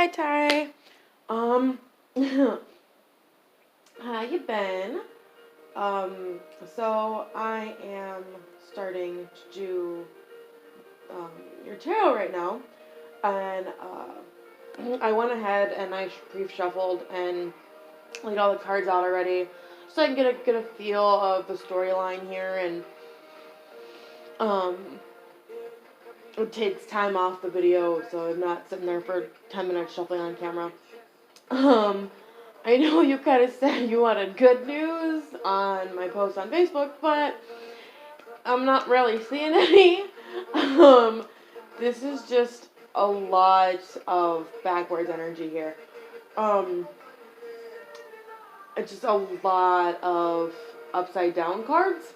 Hi, Ty. Um, how you been? So I am starting to do your tarot right now, and I went ahead and I pre-shuffled and laid all the cards out already, so I can get a feel of the storyline here, and um, it takes time off the video, so I'm not sitting there for 10 minutes shuffling on camera. Um, I know you kind of said you wanted good news on my post on Facebook, but I'm not really seeing any. This is just a lot of backwards energy here. Um, it's just a lot of upside down cards,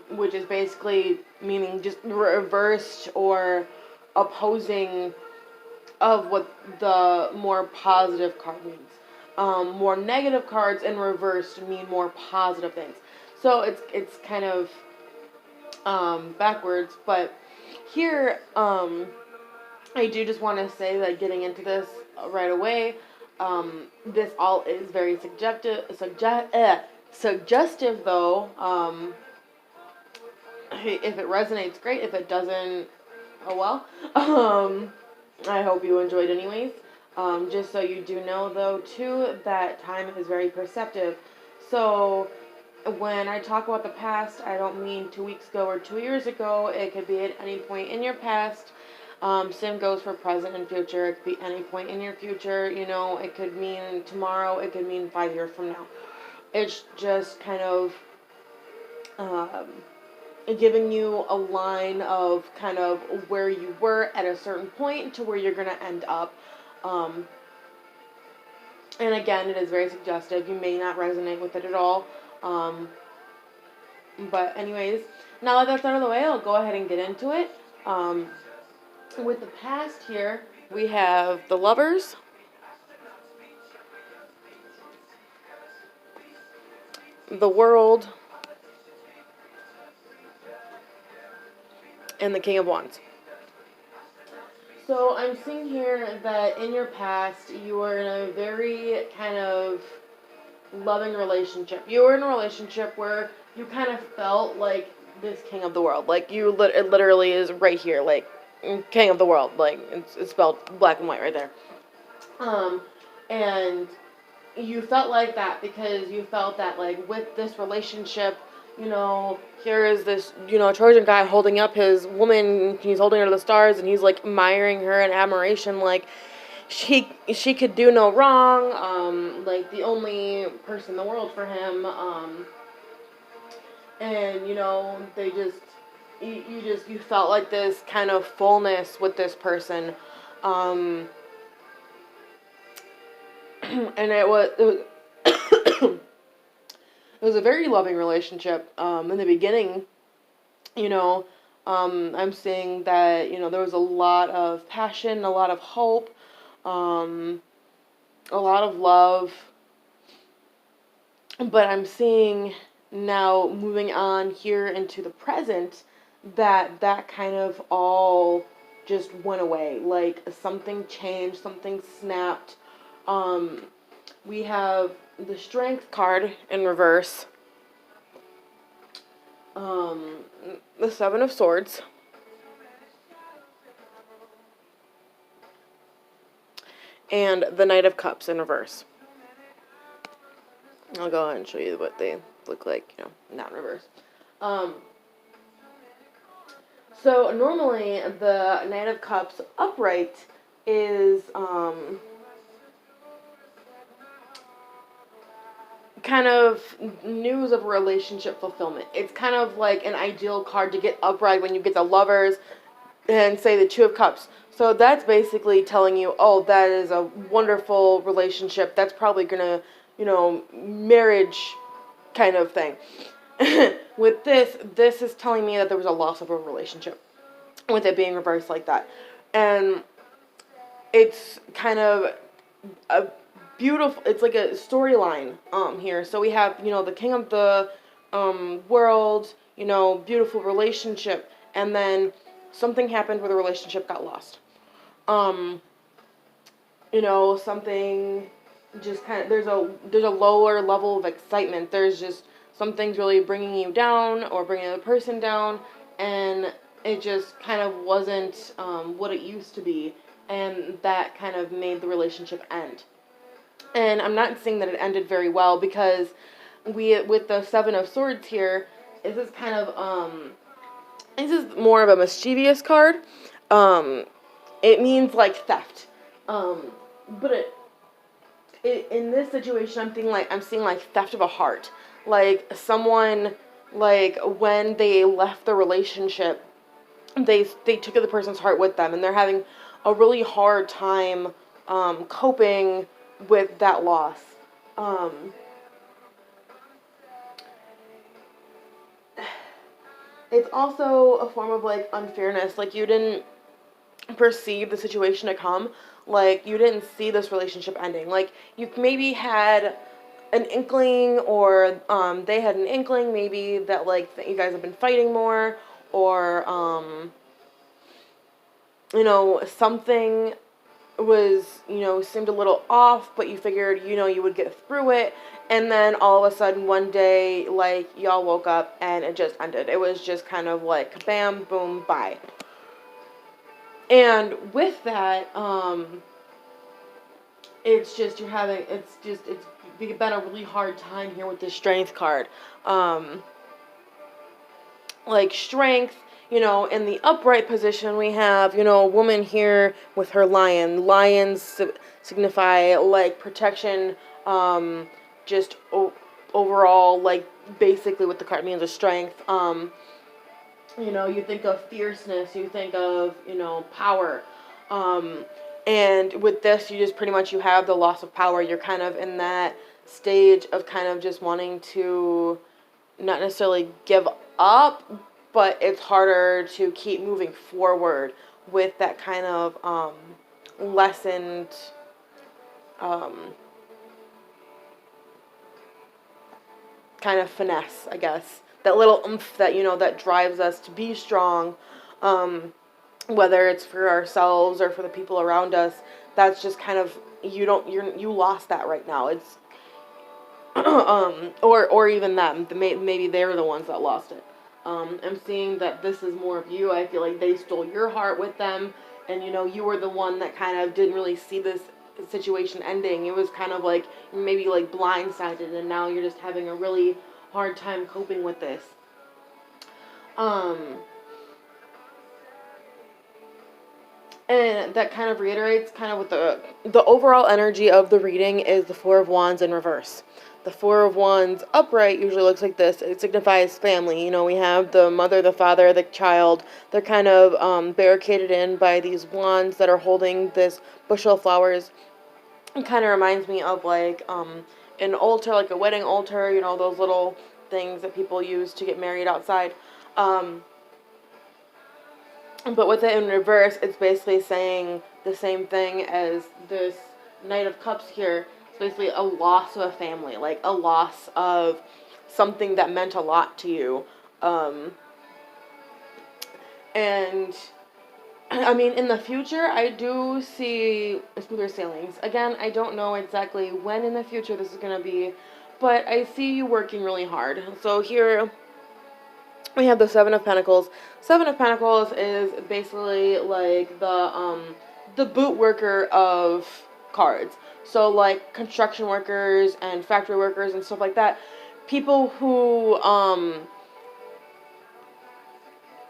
which is basically meaning just reversed or opposing of what the more positive card means. More negative cards in reverse mean more positive things. So it's kind of backwards. But here, I do just want to say that getting into this right away, this all is very suggestive though. If it resonates, great. If it doesn't, oh well. I hope you enjoyed anyways. Just so you do know, though, too, that time is very perceptive. So when I talk about the past, I don't mean 2 weeks ago or 2 years ago. It could be at any point in your past. Same goes for present and future. It could be any point in your future. You know, it could mean tomorrow. It could mean 5 years from now. It's just kind of um, giving you a line of kind of where you were at a certain point to where you're going to end up. Um, and again, it is very suggestive. You may not resonate with it at all. But anyways, now that that's out of the way, I'll go ahead and get into it. With the past here, we have the Lovers, the World, and the King of Wands. So I'm seeing here that in your past, you were in a very kind of loving relationship. You were in a relationship where you kind of felt like this king of the world. Like, it literally is right here, like, king of the world. Like, it's spelled black and white right there. And you felt like that because you felt that, like, with this relationship, you know, here is this, you know, Trojan guy holding up his woman, he's holding her to the stars, and he's, like, admiring her in admiration, like, she could do no wrong, like, the only person in the world for him, and, you know, they just, you felt like this kind of fullness with this person, and it was a very loving relationship, in the beginning, you know, I'm seeing that, you know, there was a lot of passion, a lot of hope, a lot of love, but I'm seeing now moving on here into the present that kind of all just went away. Like something changed, something snapped. We have the Strength card in reverse, the Seven of Swords, and the Knight of Cups in reverse. I'll go ahead and show you what they look like, you know, not in reverse. So normally the Knight of Cups upright is kind of news of relationship fulfillment. It's kind of like an ideal card to get upright when you get the Lovers and say the Two of Cups. So that's basically telling you, oh, that is a wonderful relationship. That's probably gonna, you know, marriage kind of thing. With this is telling me that there was a loss of a relationship with it being reversed like that. And it's kind of a beautiful, it's like a storyline here. So we have, you know, the king of the world, you know, beautiful relationship, and then something happened where the relationship got lost. something just kind of, there's a lower level of excitement. There's just some things really bringing you down or bringing the person down, and it just kind of wasn't what it used to be, and that kind of made the relationship end. And I'm not saying that it ended very well, because with the Seven of Swords here, this is kind of this is more of a mischievous card. Um, it means like theft. But in this situation, I'm seeing like theft of a heart. Like someone, like when they left the relationship, they took the person's heart with them, and they're having a really hard time coping with that loss. Um, it's also a form of like unfairness. Like you didn't perceive the situation to come. Like you didn't see this relationship ending. Like you maybe had an inkling, or they had an inkling, maybe that like that you guys have been fighting more, or something was, seemed a little off, but you figured, you would get through it. And then all of a sudden one day, like, y'all woke up and it just ended. It was just kind of like bam, boom, bye. And with that, it's just it's been a really hard time here with this strength card. Um, like strength, in the upright position we have, a woman here with her lion. Lions signify like protection, just overall, like basically what the card means is strength. You think of fierceness, you think of, power. Um, and with this, you just pretty much, you have the loss of power. You're kind of in that stage of kind of just wanting to not necessarily give up, but it's harder to keep moving forward with that kind of lessened um, kind of finesse, I guess. That little oomph that, that drives us to be strong, um, whether it's for ourselves or for the people around us. That's just kind of, you lost that right now. It's or even them. Maybe they're the ones that lost it. I'm seeing that this is more of you. I feel like they stole your heart with them, and you were the one that kind of didn't really see this situation ending. It was kind of like maybe like blindsided, and now you're just having a really hard time coping with this. Um, and that kind of reiterates kind of what the overall energy of the reading is. The Four of Wands in reverse. The Four of Wands upright usually looks like this. It signifies family. We have the mother, the father, the child. They're kind of barricaded in by these wands that are holding this bushel of flowers. It kind of reminds me of like an altar, like a wedding altar, those little things that people use to get married outside. But with it in reverse, it's basically saying the same thing as this Knight of Cups here. It's basically a loss of a family, like a loss of something that meant a lot to you. And I mean, in the future, I do see smoother sailings. Again, I don't know exactly when in the future this is going to be, but I see you working really hard. So here we have the Seven of Pentacles. Seven of Pentacles is basically like the boot worker of cards. So like construction workers and factory workers and stuff like that. People who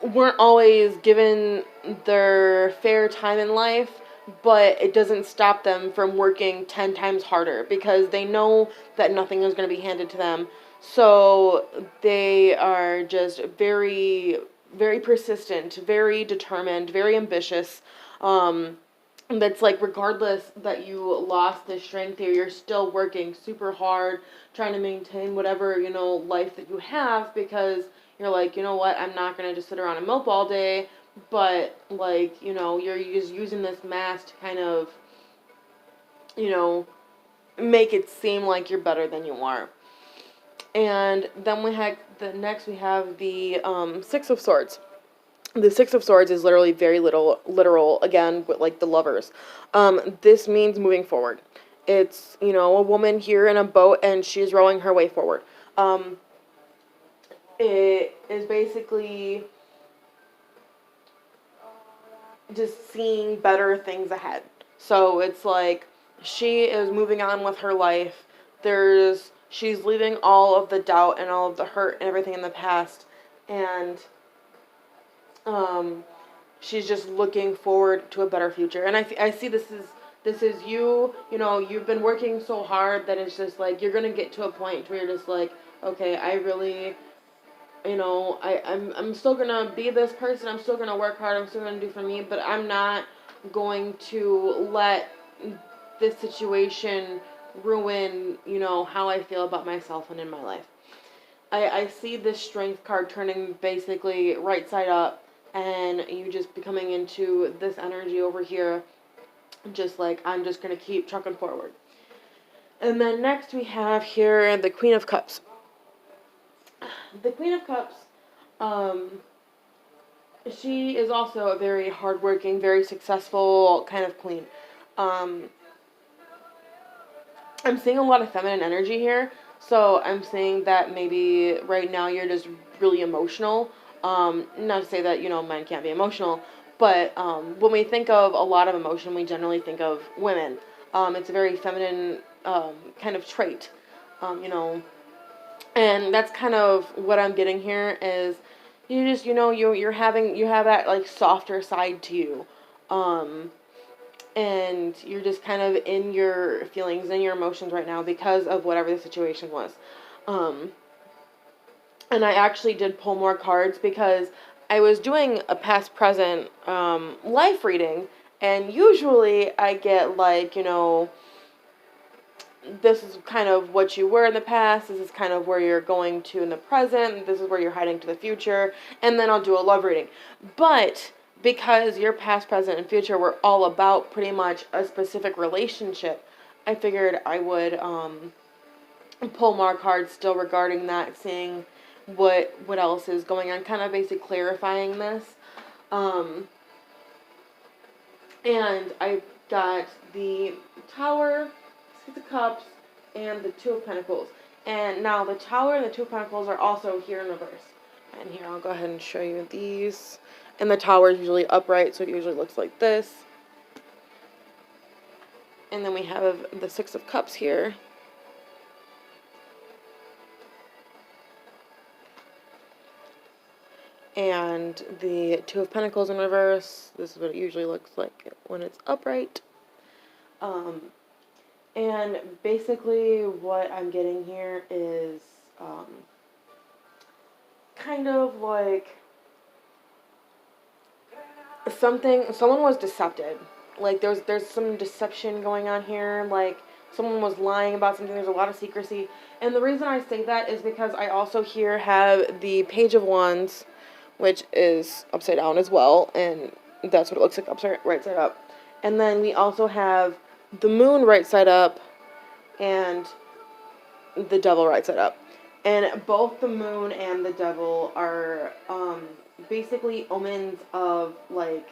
weren't always given their fair time in life, but it doesn't stop them from working 10 times harder because they know that nothing is going to be handed to them. So they are just very, very persistent, very determined, very ambitious. That's like, regardless that you lost the strength here, you're still working super hard, trying to maintain whatever, life that you have, because you're like, you know what, I'm not going to just sit around and mope all day, but like, you're just using this mask to kind of, you know, make it seem like you're better than you are. And then we have we have the Six of Swords. The Six of Swords is literally very little literal, again, with like the lovers. This means moving forward. It's, a woman here in a boat and she's rowing her way forward. It is basically just seeing better things ahead. So it's like she is moving on with her life. She's leaving all of the doubt and all of the hurt and everything in the past, and um, she's just looking forward to a better future. And I see this is you. You've been working so hard that it's just like you're gonna get to a point where you're just like, okay, I really, I'm still gonna be this person. I'm still gonna work hard. I'm still gonna do for me, but I'm not going to let this situation ruin, how I feel about myself and in my life. I see this strength card turning basically right side up, and you just becoming into this energy over here, just like I'm just gonna keep trucking forward. And then next we have here the Queen of Cups. The Queen of Cups, she is also a very hardworking, very successful kind of queen. Um, I'm seeing a lot of feminine energy here, so I'm saying that maybe right now you're just really emotional. Not to say that, men can't be emotional, but when we think of a lot of emotion, we generally think of women. It's a very feminine kind of trait, you know, and that's kind of what I'm getting here is you just, you have that like softer side to you. Um, and you're just kind of in your feelings and your emotions right now because of whatever the situation was. Um, and I actually did pull more cards because I was doing a past present life reading, and usually I get like, this is kind of what you were in the past, this is kind of where you're going to in the present, this is where you're heading to the future, and then I'll do a love reading. But because your past, present, and future were all about pretty much a specific relationship, I figured I would pull more cards still regarding that, seeing what else is going on, kind of basically clarifying this. Um, and I got the Tower, Six of Cups, and the Two of Pentacles. And now the Tower and the Two of Pentacles are also here in reverse. And here, I'll go ahead and show you these. And the Tower is usually upright, so it usually looks like this. And then we have the Six of Cups here. And the Two of Pentacles in reverse. This is what it usually looks like when it's upright. And basically what I'm getting here is kind of like someone was decepted. Like there's some deception going on here. Like someone was lying about something. There's a lot of secrecy. And the reason I say that is because I also here have the Page of Wands, which is upside down as well, and that's what it looks like right side up. And then we also have the Moon right side up and the Devil right side up. And both the Moon and the Devil are basically omens of like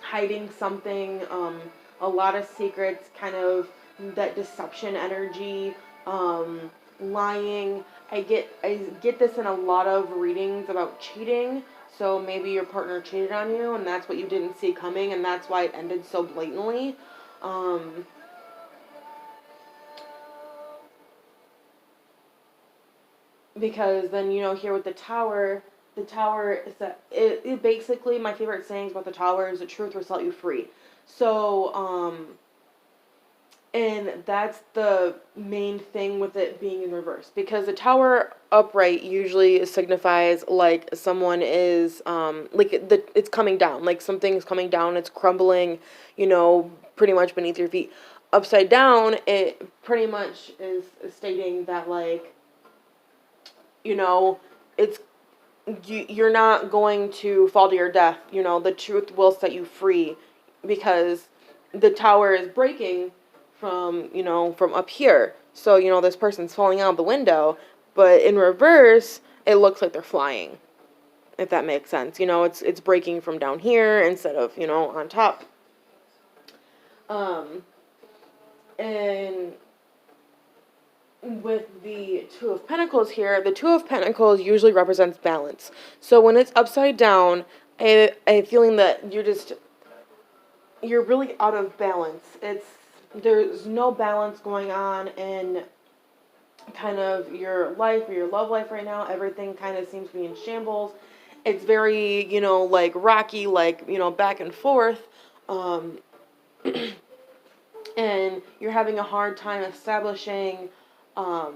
hiding something, a lot of secrets, kind of that deception energy, lying. I get this in a lot of readings about cheating. So maybe your partner cheated on you, and that's what you didn't see coming, and that's why it ended so blatantly. Because then, here with the Tower is that it basically, my favorite sayings about the Tower is the truth will set you free. So, and that's the main thing with it being in reverse. Because the Tower upright usually signifies like someone is, it's coming down. Like something's coming down, it's crumbling, pretty much beneath your feet. Upside down, it pretty much is stating that like, it's you're not going to fall to your death. The truth will set you free because the Tower is breaking from up here. So, this person's falling out the window, but in reverse, it looks like they're flying. if that makes sense. You know, it's breaking from down here instead of, you know, on top. Um, and with the Two of Pentacles here, the Two of Pentacles usually represents balance. So when it's upside down, a feeling that you're really out of balance. There's no balance going on in kind of your life or your love life right now. Everything kind of seems to be in shambles. It's very, you know, like rocky, like, you know, back and forth. Um, and you're having a hard time establishing um,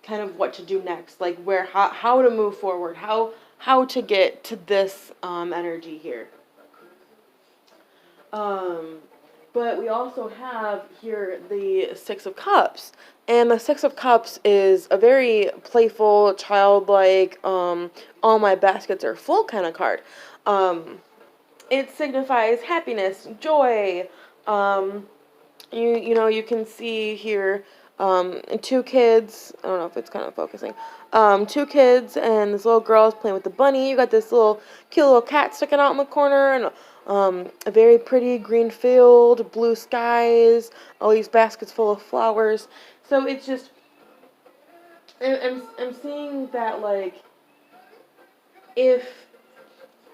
kind of what to do next, like how to move forward, how to get to this energy here. Um, but we also have here the Six of Cups. And the Six of Cups is a very playful, childlike, all my baskets are full kind of card. It signifies happiness, joy. Um, you know, you can see here two kids. I don't know if it's kind of focusing. Two kids and this little girl is playing with the bunny. You got this little cute little cat sticking out in the corner, and a very pretty green field, blue skies, all these baskets full of flowers. So it's just, I'm seeing that, like, if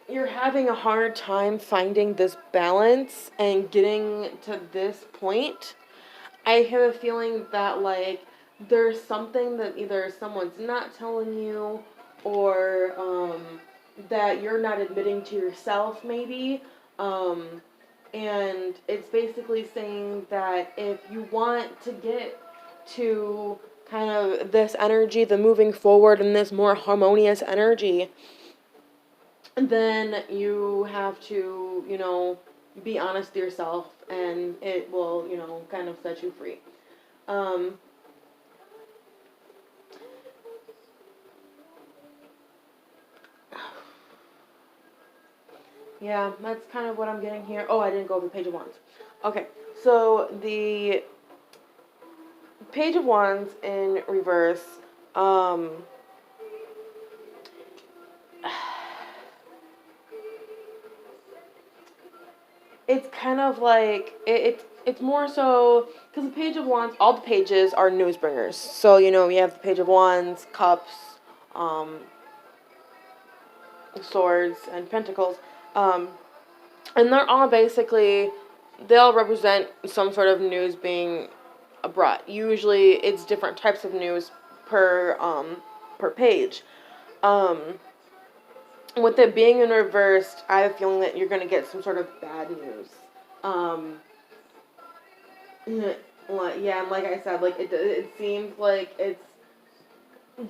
you're having a hard time finding this balance and getting to this point, I have a feeling that, like, there's something that either someone's not telling you, or that you're not admitting to yourself, maybe. Um, and it's basically saying that if you want to get to kind of this energy, the moving forward and this more harmonious energy, then you have to, you know, be honest with yourself, and it will, you know, kind of set you free. Um, yeah, that's kind of what I'm getting here. Oh, I didn't go over the Page of Wands. Okay, so the Page of Wands in reverse, um, it's kind of like it's more so because the Page of Wands, all the pages are news bringers. So, you know, you have the Page of Wands, Cups, um, Swords, and Pentacles, um, and they're all basically, they all represent some sort of news being brought. Usually, it's different types of news per page. Um, with it being in reversed, I have a feeling that you're gonna get some sort of bad news. Um, yeah, and like I said, like it seems like it's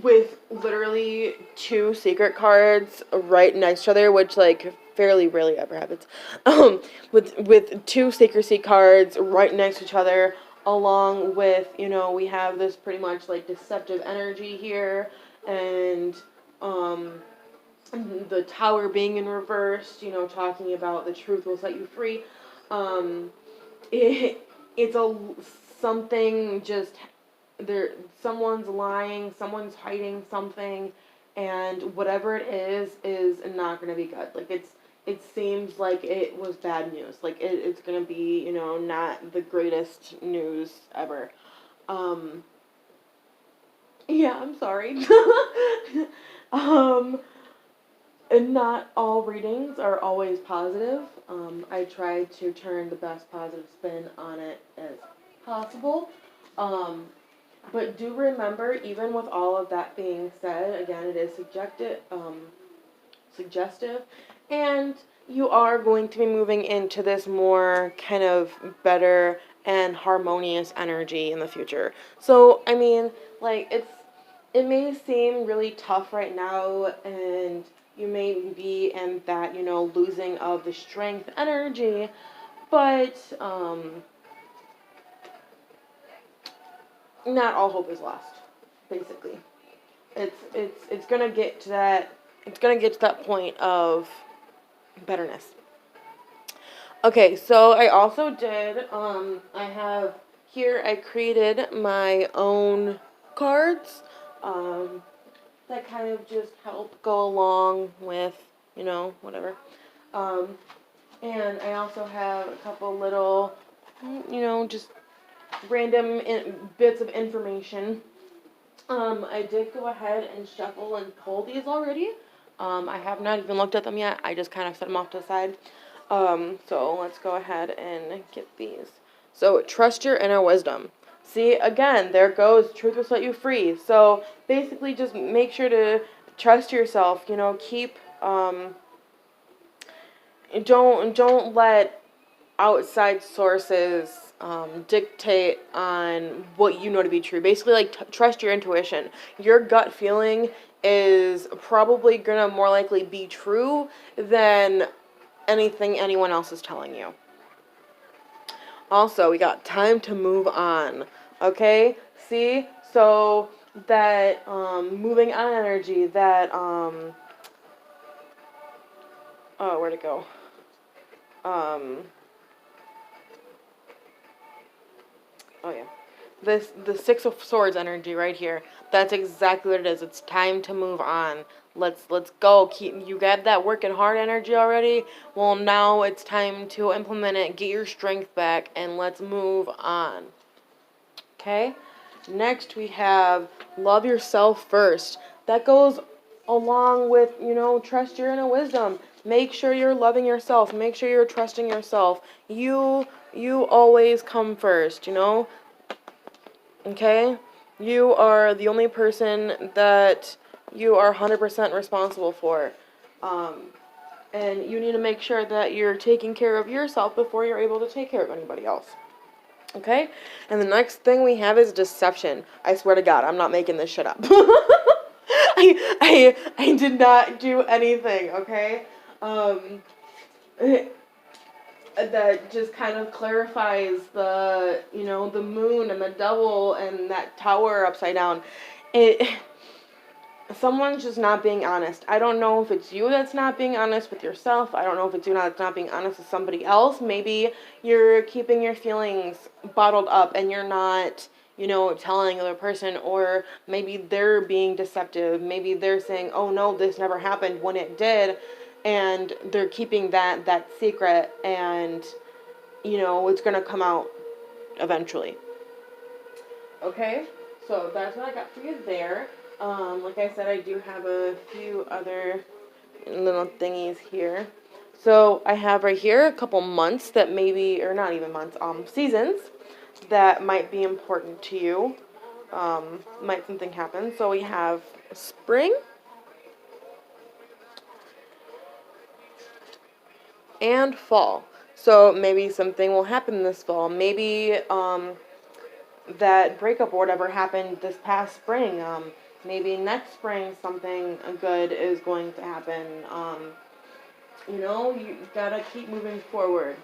with literally two secret cards right next to each other, which, like, fairly rarely ever happens. With two secrecy cards right next to each other, along with, you know, we have this pretty much like deceptive energy here, and um the Tower being in reverse, you know, talking about the truth will set you free. Um, it's a something just there. Someone's lying. Someone's hiding something, and whatever it is not gonna be good. Like, it seems like it was bad news. Like, it's gonna be, you know, not the greatest news ever. Um, yeah, I'm sorry. um, and not all readings are always positive. I try to turn the best positive spin on it as possible. Um, but do remember, even with all of that being said, again, it is suggestive, and you are going to be moving into this more kind of better and harmonious energy in the future. So, I mean, like, it may seem really tough right now, and you may be in that, you know, losing of the strength energy, but not all hope is lost, basically. It's gonna get to that, it's gonna get to that point of betterness. Okay, so I also did, I have here, I created my own cards. Um, that kind of just help go along with, whatever. And I also have a couple little, just random bits of information. I did go ahead and shuffle and pull these already. I have not even looked at them yet. I just kind of set them off to the side. So let's go ahead and get these. So trust your inner wisdom. See, again, there goes truth will set you free. So basically just make sure to trust yourself, keep, don't let outside sources dictate on what you know to be true. Basically, like, trust your intuition. Your gut feeling is probably gonna more likely be true than anything anyone else is telling you. Also, we got time to move on. Okay? See? So that moving on energy, that oh, where'd it go? Oh yeah. The Six of Swords energy right here. That's exactly what it is. It's time to move on. Let's go. You got that working hard energy already? Well, now it's time to implement it, get your strength back, and let's move on. Okay? Next we have love yourself first. That goes along with, trust your inner wisdom. Make sure you're loving yourself. Make sure you're trusting yourself. You always come first, Okay? You are the only person that you are 100% responsible for. And you need to make sure that you're taking care of yourself before you're able to take care of anybody else. Okay? And the next thing we have is deception. I swear to God, I'm not making this shit up. I did not do anything, okay? That just kind of clarifies the, the moon and the devil and that tower upside down. Someone's just not being honest. I don't know if it's you that's not being honest with yourself. I don't know if it's you that's not being honest with somebody else. Maybe you're keeping your feelings bottled up and you're not, telling the other person, or maybe they're being deceptive. Maybe they're saying, oh no, this never happened when it did, and they're keeping that secret, and, it's going to come out eventually. Okay? So that's what I got for you there. Like I said, I do have a few other little thingies here. So I have right here a couple months that maybe, or not even months, seasons that might be important to you. Might something happen. So we have spring and fall. So maybe something will happen this fall. Maybe that breakup or whatever happened this past spring. Maybe next spring something good is going to happen. You gotta keep moving forward.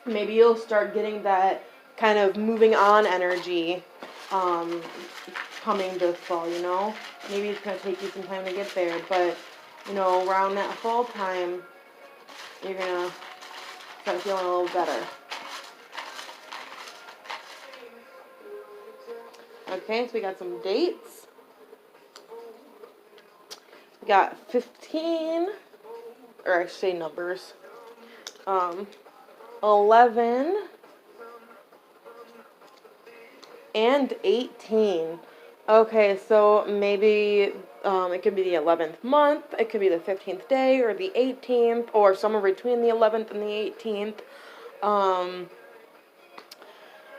Maybe you'll start getting that kind of moving on energy coming this fall, Maybe it's gonna take you some time to get there, but, around that fall time, you're gonna start feeling a little better. Okay, so we got some dates. We got 15, or I should say numbers. 11 and 18. Okay, so maybe it could be the 11th month, it could be the 15th day, or the 18th, or somewhere between the 11th and the 18th.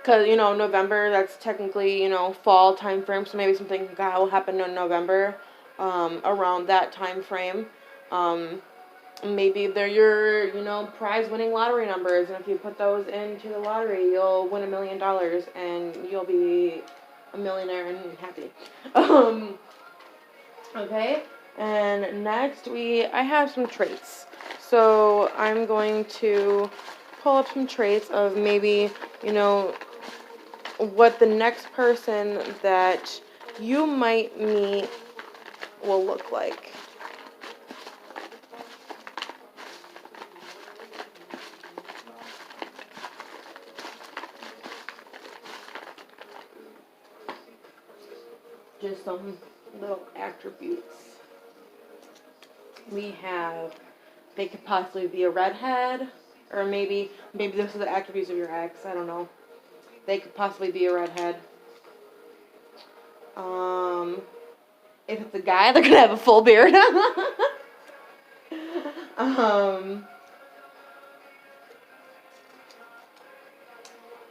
Because, November, that's technically, fall time frame, so maybe something will happen in November, around that time frame. Maybe they're your, prize-winning lottery numbers, and if you put those into the lottery, you'll win $1 million, and you'll be a millionaire and happy. Okay, and next I have some traits. So I'm going to pull up some traits of maybe, what the next person that you might meet will look like. Just some little attributes. We have, they could possibly be a redhead, or maybe this is the attributes of your ex, I don't know. They could possibly be a redhead. If it's a guy, they're gonna have a full beard.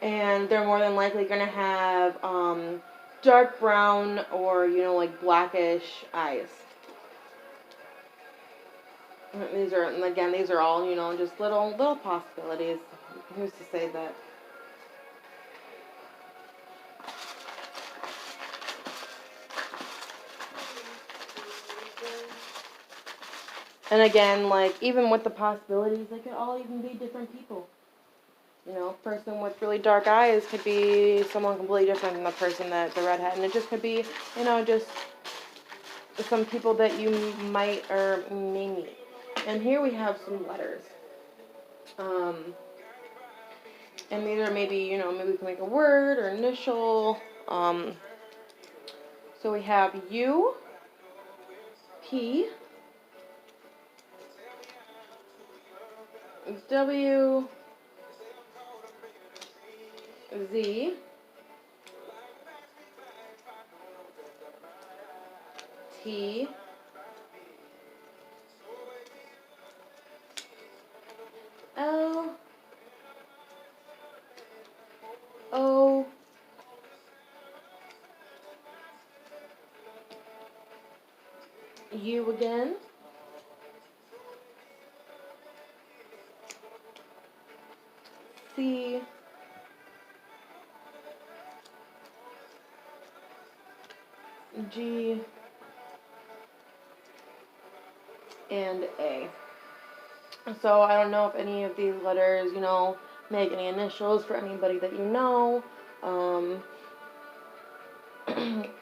And they're more than likely gonna have dark brown or like blackish eyes. These are all just little possibilities. Who's to say that? And again, like, even with the possibilities, they could all even be different people. Person with really dark eyes could be someone completely different than the person the redhead. And it just could be, just some people that you might or may meet. And here we have some letters. And these are maybe we can make a word or initial. So we have U, P, W, Z, T, L, O, U again, C, G, and A. So I don't know if any of these letters, make any initials for anybody that you know,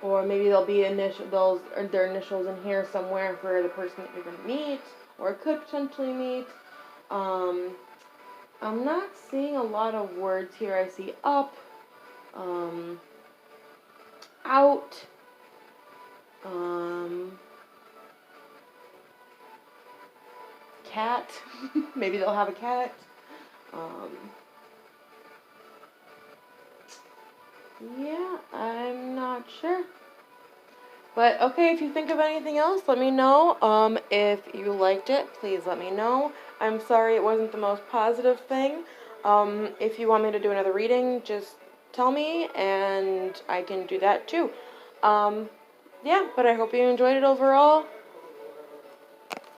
or maybe there'll be their initials in here somewhere for the person that you're going to meet, or could potentially meet. I'm not seeing a lot of words here. I see up, out, cat. Maybe they'll have a cat. Yeah, I'm not sure. But okay, if you think of anything else, let me know. If you liked it, please let me know. I'm sorry it wasn't the most positive thing. If you want me to do another reading, just tell me and I can do that too. Yeah, but I hope you enjoyed it overall.